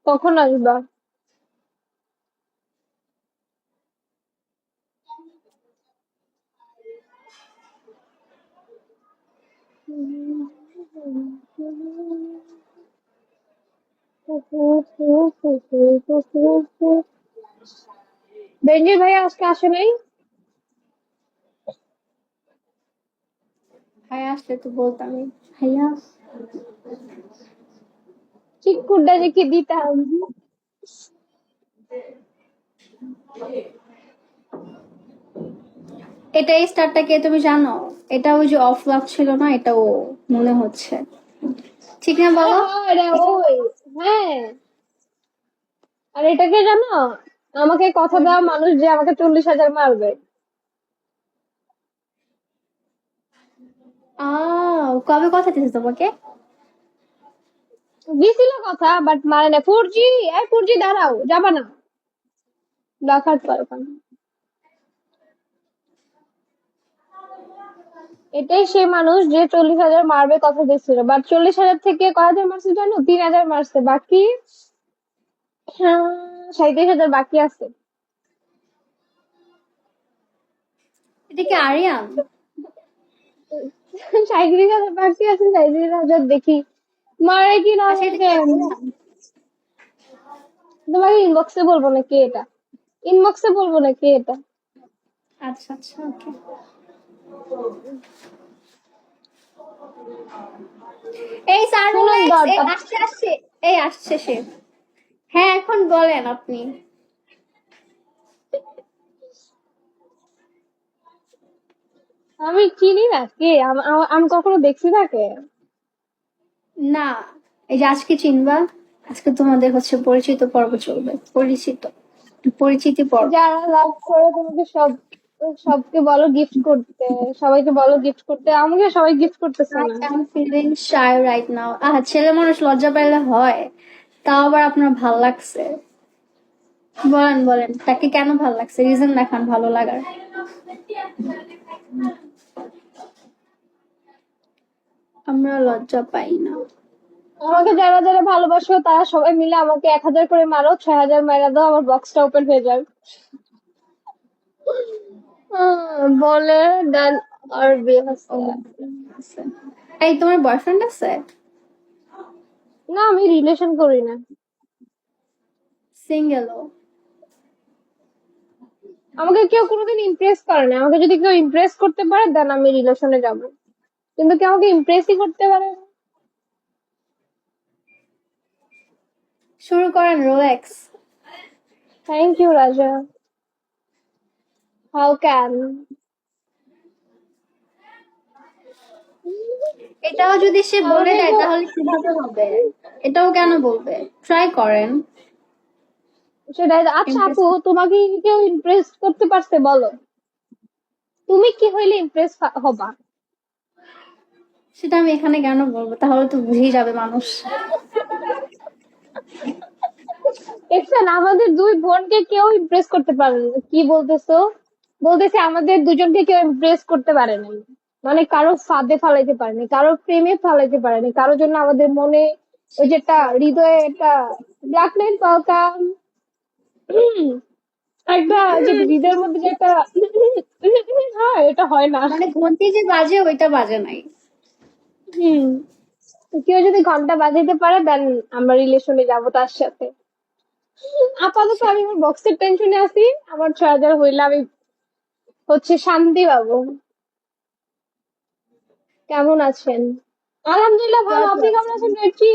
কখন আসবা? বেঞ্জির ভাইয়া আজকে আসে নাই? ভাইয়া আসলে তো বলতামই। ভাইয়া চিটকুটটা রেখে দিতাম। এটা এই স্টারটা কে তুমি জানো? এটা ওই যে অফ লাভ ছিল না, এটা ও মনে হচ্ছে। ঠিক না বলো? আরে ওই, হ্যাঁ। আর এটাকে জানো, আমাকে কথা দেওয়া মানুষ যে আমাকে 40,000 মারবে। কবে কথা দিয়েছে তোমাকে? দিছিল কথা, বাট মারে না। 4G, 4G দাঁড়াও, যাবা না, ডাকাত পারো কেন? এটাই সেই মানুষ যে 40,000 মারবে কথা দিচ্ছিল, বাট 40,000 থেকে কয় হাজার মারছে জানো? 3,000 মারছে, বাকি 37,000 বাকি আছে। এটা কি আরিয়ান? 37,000 বাকি আছে, 37,000 দেখি মারে কি না আচ্ছা, এটা কি মারে। আরিয়ান? তোমাকে ইনবক্সে বলবো না কে এটা, ইনবক্সে বলবো না কে এটা। আচ্ছা আচ্ছা, ওকে। এই শুনুন সারমুলেক্স, এই দরটা, আসছে আসছে। এই আসছে সে। হ্যাঁ, এখন বলেন আপনি। আমি চিনি না কে, আমি কখনো দেখছি তাকে। না, এই যে আজকে চিনবা। আজকে তোমাদের হচ্ছে পরিচিত পর্ব চলবে। পরিচিতি পর্ব। যারা লাভ করে তোমাকে সবকে বলো গিফট করতে, সবাইকে বলো গিফট করতে, আমাকে সবাই গিফট করতেছে I না। am feeling shy right now. ছেলে মানুষ লজ্জা পাইলে হয়? তাও আবার আপনার ভাল লাগছে? বলেন বলেন, তাকে কেন ভাল লাগছে? রিজন দেখান ভালো লাগার। আমরা লজ্জা পাই না। আমাকে যারা যারা ভালোবাসো তারা সবাই মিলে আমাকে 1,000 করে মারো, 6,000 মারা দাও, আমার বক্সটা ওপেন হয়ে যাবে। বলে ডান। আর বিয়ে ও, হচ্ছে? আছে। এই, তোমার বয়ফ্রেন্ড আছে? না, আমি রিলেশন করি না। সিঙ্গেল ও? আমাকে কেউ কোনোদিন ইমপ্রেস করে না, আমাকে যদি কেউ ইমপ্রেস করতে পারে দেন আমি রিলেশনে যাব, কিন্তু কেউ আমাকে ইমপ্রেসই করতে পারে না। শুরু করেন, রোলেক্স। থ্যাংক ইউ রাজা। How can? এটাও যদি সে বলে আমাকে দেয় কেউ, তাহলে কিভাবে হবে? এটাও কেন বলবে? ট্রাই করেন। সেটাই আচ্ছা ইমপ্রেস। আপু, তোমাকে কি কেউ ইমপ্রেস করতে পারছে বলো? তুমি কি হইলে ইমপ্রেস হবা? সেটা আমি এখানে কেন বলবো? তাহলে তো বুঝেই যাবে মানুষ। দেখছেন, আমাদের দুই বোনকে কেউ ইমপ্রেস করতে পারে না। কি বলতেছো? বলতেছে আমাদের দুজনকে কেউ ইমপ্রেস করতে পারে নাই, মানে কারো ফাঁদে ফালাইতে পারেনি, কারো প্রেমে ফালাইতে পারেনি, কারোর জন্য আমাদের মনে ওই যে একটা হৃদয়ে একটা ব্ল্যাক লাইন পাওয়া, একটা যে হৃদয়ের মধ্যে যে একটা হ্যাঁ, এটা হয় না। মানে ঘন্টি যে বাজে ওইটা বাজে নাই। হুম, কেউ যদি ঘন্টা বাজাইতে পারে দেন আমরা রিলেশনে যাব তার সাথে। আপাতত আমি আমার বক্সের টেনশনে আছি, আমার 6,000 হইলে আমি হচ্ছে শান্তি পাবো। কেমন আছেন? আলহামদুলিল্লাহ ভালো, দোয়া আপনি কেমন করছি। আছেন? রেডি?